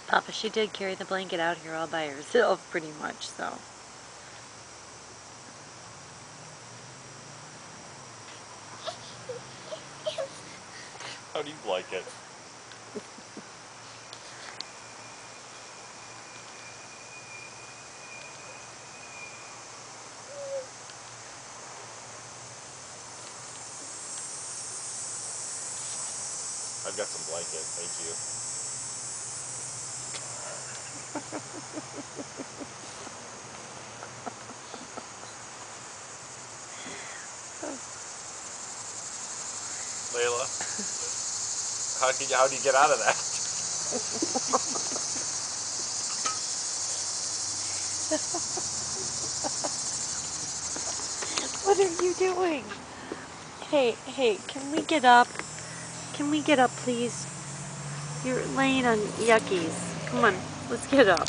Papa, she did carry the blanket out here all by herself, pretty much, so. How do you like it? I've got some blanket, thank you. Layla, how do you get out of that? What are you doing? Hey, can we get up? Can we get up, please? You're laying on yuckies. Come on, let's get up.